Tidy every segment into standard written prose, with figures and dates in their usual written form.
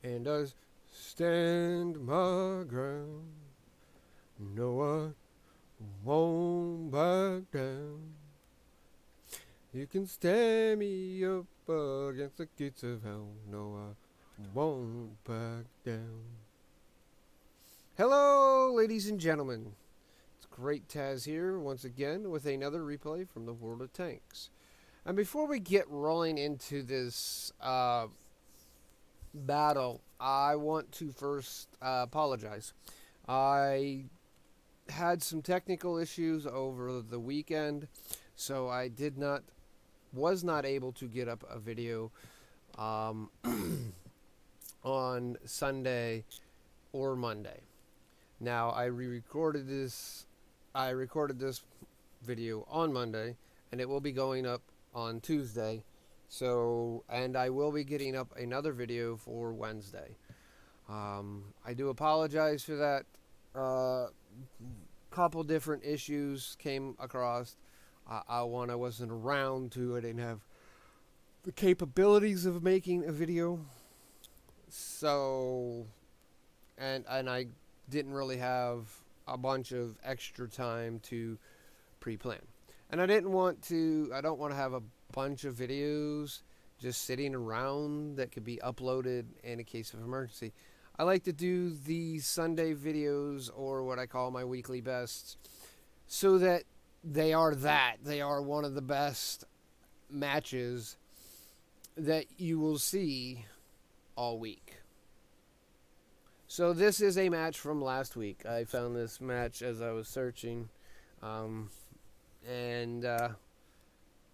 and I stand my ground. No, I won't back down. You can stand me up against the gates of hell. No, I won't back down. Hello, ladies and gentlemen. It's GreatTaz here once again with another replay from the World of Tanks. And before we get rolling into this battle, I want to first apologize. I had some technical issues over the weekend, so I was not able to get up a video on Sunday or Monday. Now I recorded this video on Monday, and it will be going up on Tuesday. So, and I will be getting up another video for Wednesday. I do apologize for that. Couple different issues came across. I wasn't around to. I didn't have the capabilities of making a video. So, and I didn't really have a bunch of extra time to pre-plan. And I don't want to have a bunch of videos just sitting around that could be uploaded in a case of emergency. I like to do the Sunday videos, or what I call my weekly bests, so that they are one of the best matches that you will see all week. So this is a match from last week. I found this match as I was searching,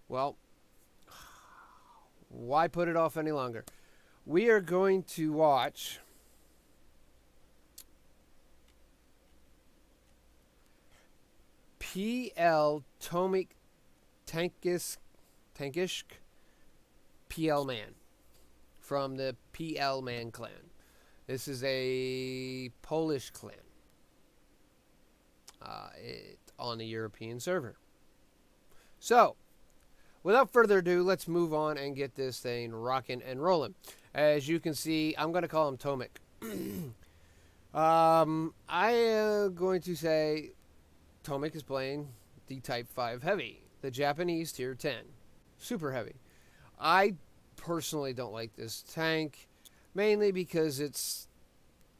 well, why put it off any longer? We are going to watch PLman PLman from the PLman clan. This is a Polish clan on the European server. So, without further ado, let's move on and get this thing rocking and rolling. As you can see, I'm going to call him Tomek. I am going to say Tomek is playing the Type5 Heavy, the Japanese Tier 10. Super heavy. I personally don't like this tank, mainly because it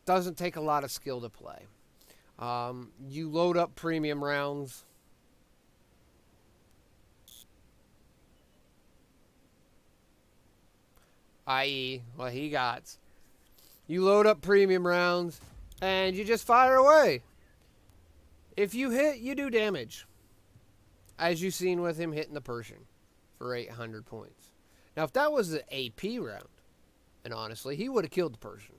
doesn't take a lot of skill to play. You load up premium rounds. I.e., what he got. You load up premium rounds, and you just fire away. If you hit, you do damage. As you've seen with him hitting the Persian for 800 points. Now, if that was an AP round, and honestly, he would have killed the Persian.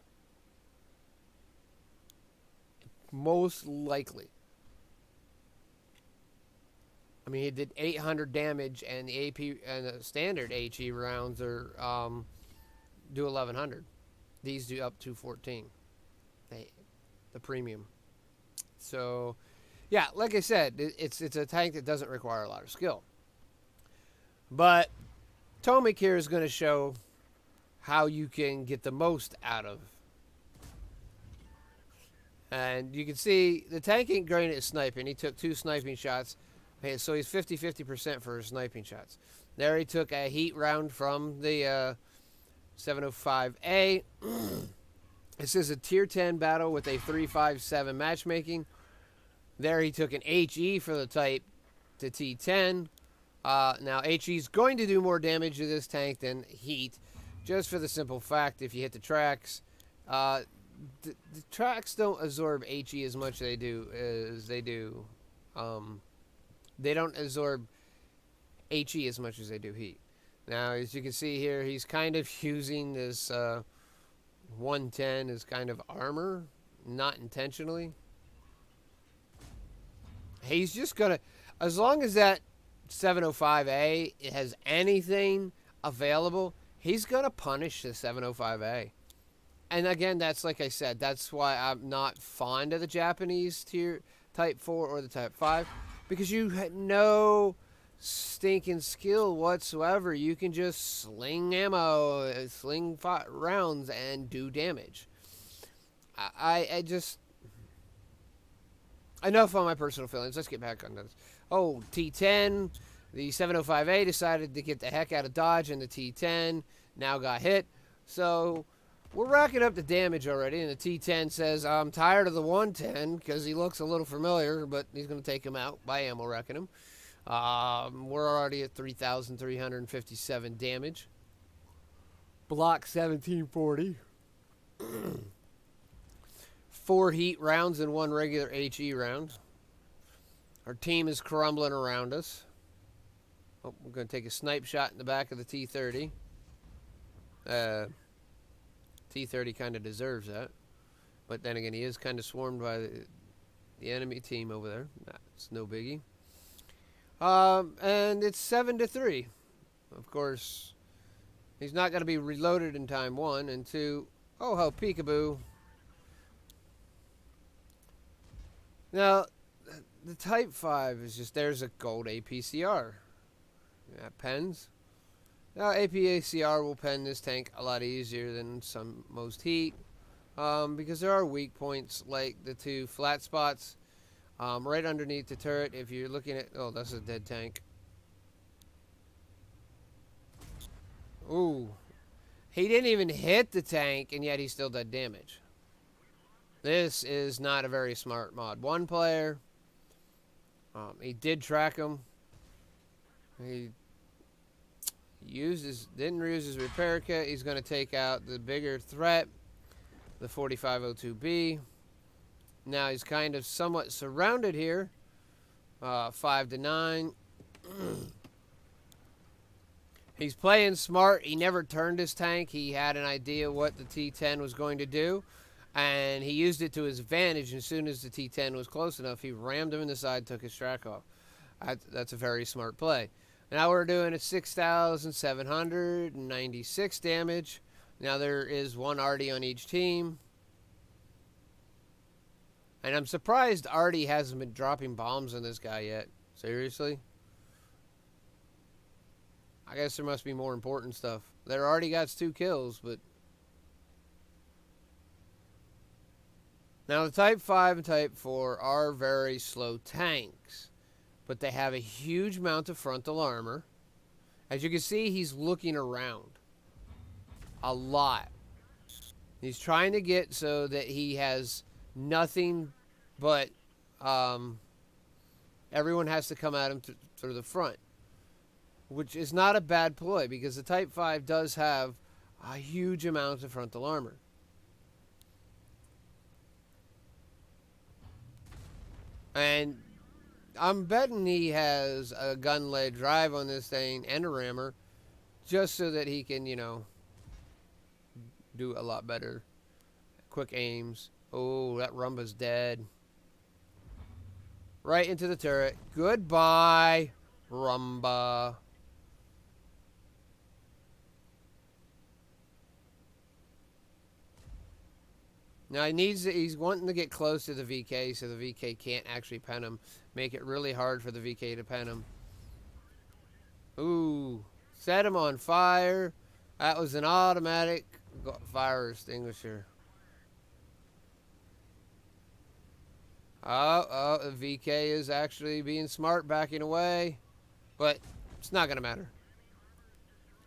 Most likely. I mean, he did 800 damage, and the AP and the standard HE rounds are do 1100. These do up to 14. The premium. So, yeah, like I said, it's a tank that doesn't require a lot of skill. But Tomek here is going to show how you can get the most out of. And you can see the tank ain't great at sniping. He took 2 sniping shots. Okay, so he's 50% for his sniping shots. There he took a heat round from the 705A. This is a Tier 10 battle with a 357 matchmaking. There he took an HE for the Type to T10. Now HE is going to do more damage to this tank than heat, just for the simple fact if you hit the tracks. The tracks don't absorb HE as much as they do. They don't absorb HE as much as they do heat. Now, as you can see here, he's kind of using this 110 as kind of armor, not intentionally. He's just gonna, as long as that 705A has anything available, he's gonna punish the 705A. And again, that's like I said, that's why I'm not fond of the Japanese tier Type 4 or the Type 5, because you know stinking skill whatsoever. You can just sling ammo, sling rounds, and do damage. I just... Enough on my personal feelings. Let's get back on this. Oh, T10. The 705A decided to get the heck out of Dodge, and the T10 now got hit. So we're racking up the damage already, and the T10 says, I'm tired of the 110, because he looks a little familiar, but he's going to take him out by ammo wrecking him. We're already at 3,357 damage. Block 1740. 4 heat rounds and 1 regular HE round. Our team is crumbling around us. Oh, we're going to take a snipe shot in the back of the T-30. T-30 kind of deserves that. But then again, he is kind of swarmed by the enemy team over there. Nah, it's no biggie. And it's 7-3. Of course, he's not going to be reloaded in time, 1. And 2, oh, how peekaboo. Now, the Type 5 is just, there's a gold APCR. Yeah, pens. Now, APCR will pen this tank a lot easier than most heat. Because there are weak points, like the 2 flat spots right underneath the turret. If you're looking at, oh, that's a dead tank. Ooh. He didn't even hit the tank, and yet he still did damage. This is not a very smart Mod 1 player. He did track him. He didn't use his repair kit. He's going to take out the bigger threat, the 4502B. Now he's kind of somewhat surrounded here. 5-9. He's playing smart. He never turned his tank. He had an idea what the T10 was going to do, and he used it to his advantage. As soon as the T10 was close enough, he rammed him in the side, took his track off. That's a very smart play. Now we're doing a 6,796 damage. Now there is 1 Artie on each team. And I'm surprised Artie hasn't been dropping bombs on this guy yet. Seriously? I guess there must be more important stuff. There already got 2 kills, but... Now the Type 5 and Type 4 are very slow tanks. But they have a huge amount of frontal armor. As you can see, he's looking around. A lot. He's trying to get so that he has nothing but everyone has to come at him through the front. Which is not a bad ploy, because the Type 5 does have a huge amount of frontal armor. And I'm betting he has a gun-led drive on this thing and a rammer, just so that he can, you know, do a lot better. Quick aims. Oh, that Rumba's dead. Right into the turret. Goodbye, Rumba. Now he's wanting to get close to the VK so the VK can't actually pen him. Make it really hard for the VK to pen him. Ooh. Set him on fire. That was an automatic fire extinguisher. Oh, the VK is actually being smart, backing away. But it's not going to matter.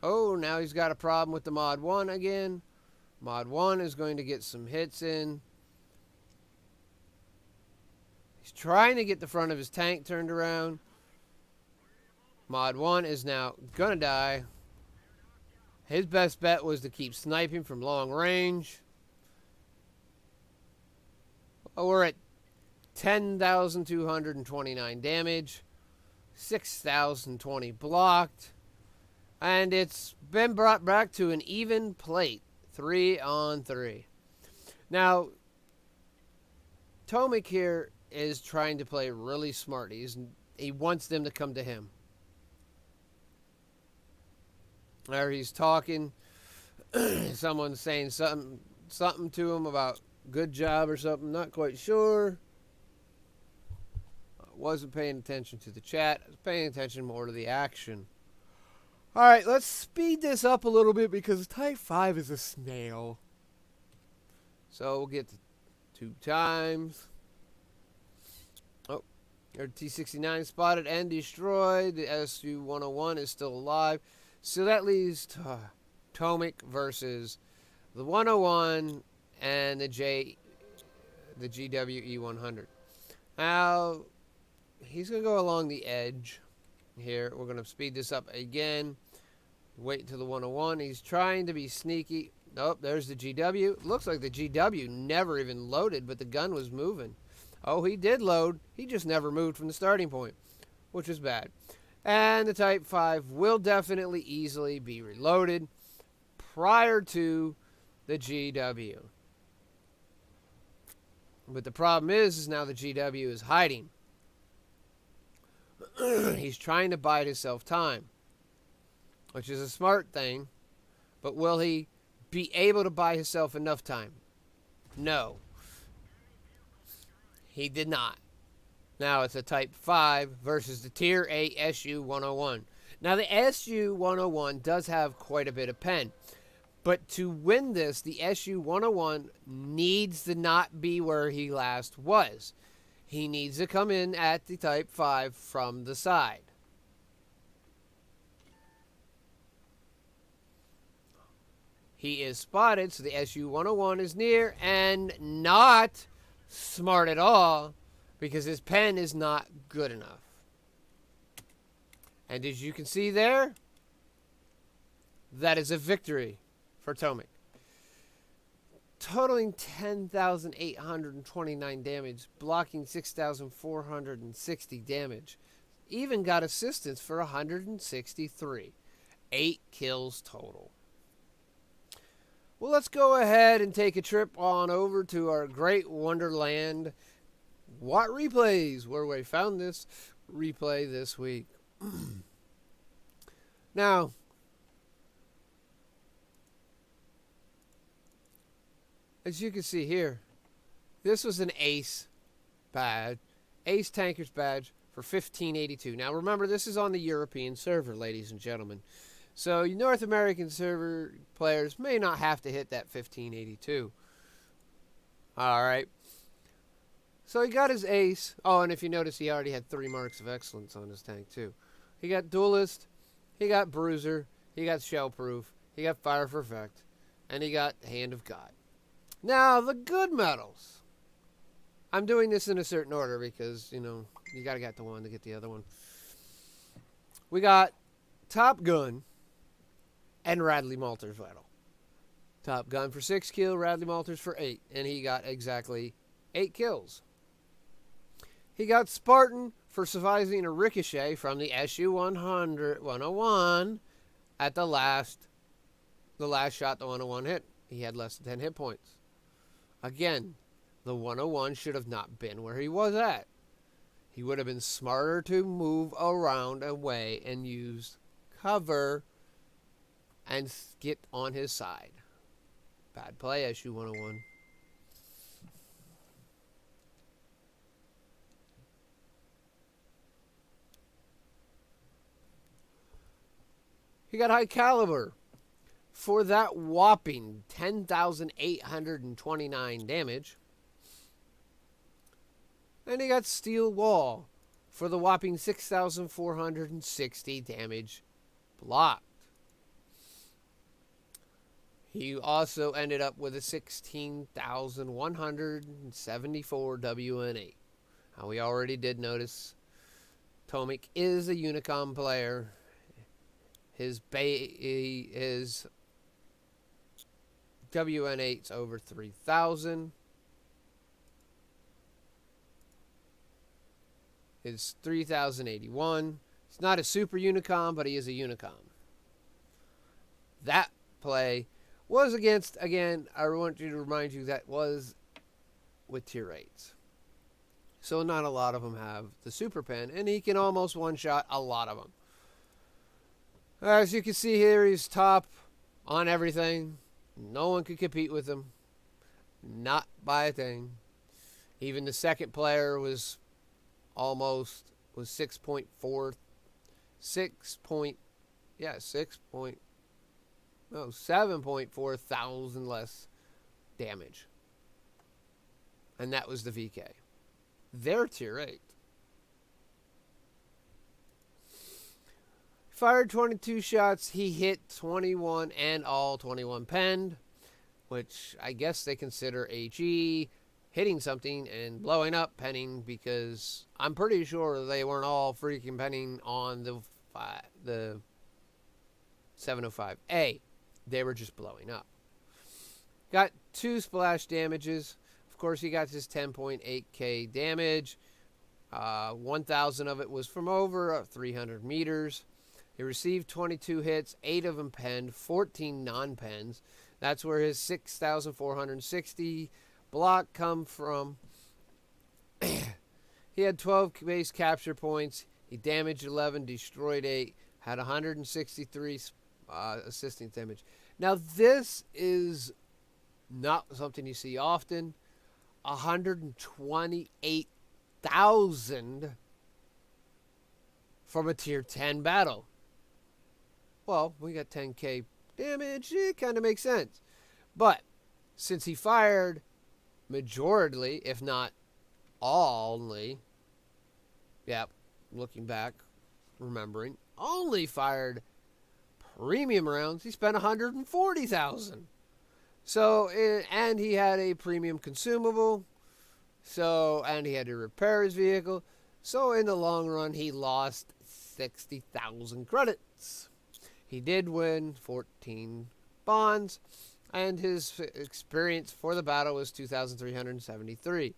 Oh, now he's got a problem with the Mod 1 again. Mod 1 is going to get some hits in. He's trying to get the front of his tank turned around. Mod 1 is now going to die. His best bet was to keep sniping from long range. Oh, we're at 10,229 damage. 6,020 blocked. And it's been brought back to an even plate. 3-on-3. Now, Tomek here is trying to play really smart. He wants them to come to him. Or he's talking. Someone's saying something to him about good job or something. Not quite sure. wasn't paying attention to the chat. I was paying attention more to the action. All right, let's speed this up a little bit because Type 5 is a snail. So we'll get to 2 times. Oh, our T-69 spotted and destroyed. The Su-101 is still alive. So that leaves Tomic versus the 101 and the GWE-100. Now, he's going to go along the edge here. We're going to speed this up again. Wait until the 101. He's trying to be sneaky. Nope, there's the GW. Looks like the GW never even loaded, but the gun was moving. Oh, he did load. He just never moved from the starting point, which is bad. And the Type 5 will definitely easily be reloaded prior to the GW. But the problem is now the GW is hiding. He's trying to bide himself time, which is a smart thing. But will he be able to buy himself enough time? No. He did not. Now it's a Type 5 versus the Tier 8 Su-101. Now the Su-101 does have quite a bit of pen. But to win this, the Su-101 needs to not be where he last was. He needs to come in at the Type 5 from the side. He is spotted, so the Su-101 is near and not smart at all because his pen is not good enough. And as you can see there, that is a victory for Tomic. Totaling 10,829 damage, blocking 6,460 damage. Even got assistance for 163. 8 kills total. Well, let's go ahead and take a trip on over to our great wonderland, What Replays, where we found this replay this week. Now, as you can see here, this was an Ace badge, Ace Tanker's badge for 1582. Now remember, this is on the European server, ladies and gentlemen. So you North American server players may not have to hit that 1582. Alright. So he got his Ace. Oh, and if you notice, he already had 3 marks of excellence on his tank too. He got Duelist, he got Bruiser, he got Shellproof, he got Fire for Effect, and he got Hand of God. Now, the good medals. I'm doing this in a certain order because, you know, you got to get the one to get the other one. We got Top Gun and Radley-Walter's medal. Top Gun for 6 kills, Radley-Walter's for 8, and he got exactly 8 kills. He got Spartan for surviving a ricochet from the Su-101 at the last shot the 101 hit. He had less than 10 hit points. Again, the 101 should have not been where he was at. He would have been smarter to move around away and use cover and get on his side. Bad play, Su-101. He got high caliber for that whopping 10,829 damage. And he got steel wall for the whopping 6,460 damage blocked. He also ended up with a 16,174 WNA. Now, we already did notice Tomic is a Unicom player. His WN8's over 3,000. It's 3,081. It's not a super Unicom, but he is a Unicom. That play was against, again, I want you to remind you, that was with tier 8s. So not a lot of them have the super pen, and he can almost one-shot a lot of them. As you can see here, he's top on everything. No one could compete with him. Not by a thing. Even the second player was almost was 6.4, 7.4 thousand less damage. And that was the VK. Their tier 8. Fired 22 shots. He hit 21 and all 21 penned, which I guess they consider HE, hitting something and blowing up penning, because I'm pretty sure they weren't all freaking penning on the 705A. They were just blowing up. Got 2 splash damages. Of course, he got his 10.8k damage. 1,000 of it was from over 300 meters. He received 22 hits, 8 of them penned, 14 non-pens. That's where his 6,460 block come from. He had 12 base capture points. He damaged 11, destroyed 8, had 163 assisting damage. Now, this is not something you see often. 128,000 from a tier 10 battle. Well, we got 10k damage. It kind of makes sense. But since he fired majority, if not only, looking back, remembering, only fired premium rounds, he spent 140,000. So, and he had a premium consumable, and he had to repair his vehicle. So in the long run, he lost 60,000 credits. He did win 14 bonds, and his experience for the battle was 2,373.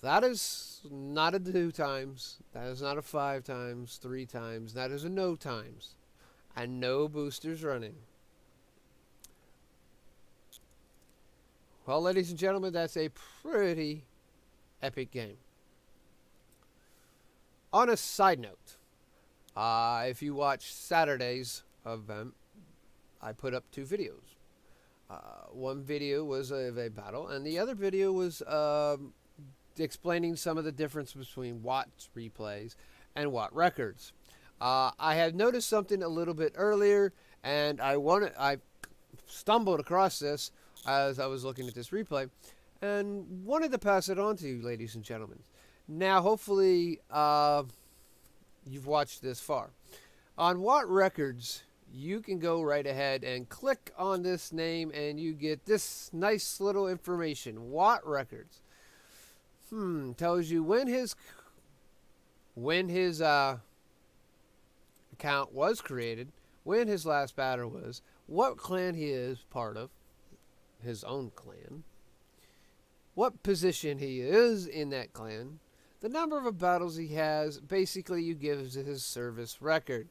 That is not a 2 times. That is not a 5 times, 3 times. That is a no times. And no boosters running. Well, ladies and gentlemen, that's a pretty epic game. On a side note, if you watch Saturday's event, I put up 2 videos. One video was of a battle, and the other video was explaining some of the difference between Watt replays and Watt records. I had noticed something a little bit earlier, and I stumbled across this as I was looking at this replay, and wanted to pass it on to you, ladies and gentlemen. Now, hopefully, you've watched this far. On Watt Records, you can go right ahead and click on this name, and you get this nice little information. Watt Records tells you when his account was created, when his last battle was, what clan he is part of, his own clan, what position he is in that clan, the number of battles he has. Basically, you give his service record.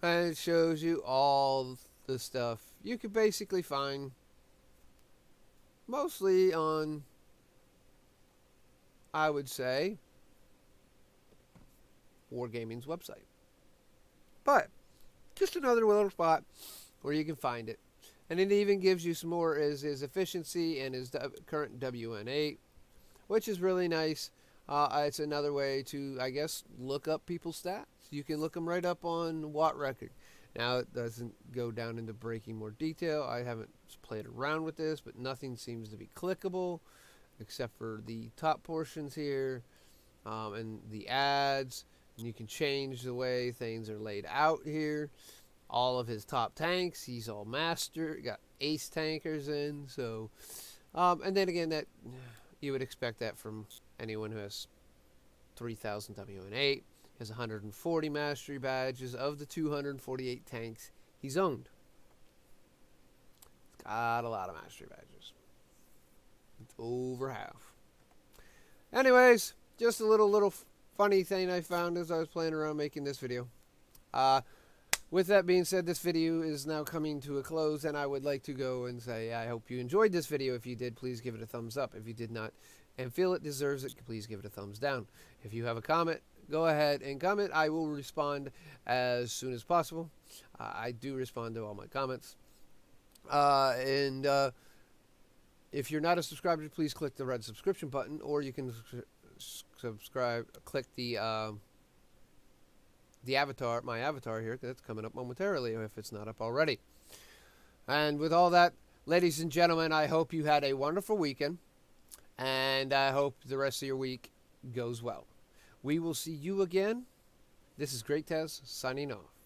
And it shows you all the stuff you could basically find mostly on, I would say, Wargaming's website. But just another little spot where you can find it. And it even gives you some more as his efficiency and his current WN8, which is really nice. It's another way to, I guess, look up people's stats. You can look them right up on Watt Record. Now, it doesn't go down into breaking more detail. I haven't played around with this, but nothing seems to be clickable except for the top portions here and the ads. And you can change the way things are laid out here. All of his top tanks, he's all master. Got ace tankers in, so and then again, that you would expect that from anyone who has 3,000 WN8. He has 140 mastery badges of the 248 tanks he's owned. He's got a lot of mastery badges. It's over half. Anyways, just a little funny thing I found as I was playing around making this video. With that being said, this video is now coming to a close, and I would like to go and say I hope you enjoyed this video. If you did, please give it a thumbs up. If you did not and feel it deserves it, please give it a thumbs down. If you have a comment, go ahead and comment. I will respond as soon as possible. I do respond to all my comments. If you're not a subscriber, please click the red subscription button, or you can subscribe. Click the avatar, my avatar here. That's coming up momentarily if it's not up already. And with all that, ladies and gentlemen, I hope you had a wonderful weekend, and I hope the rest of your week goes well. We will see you again. This is GreatTaz signing off.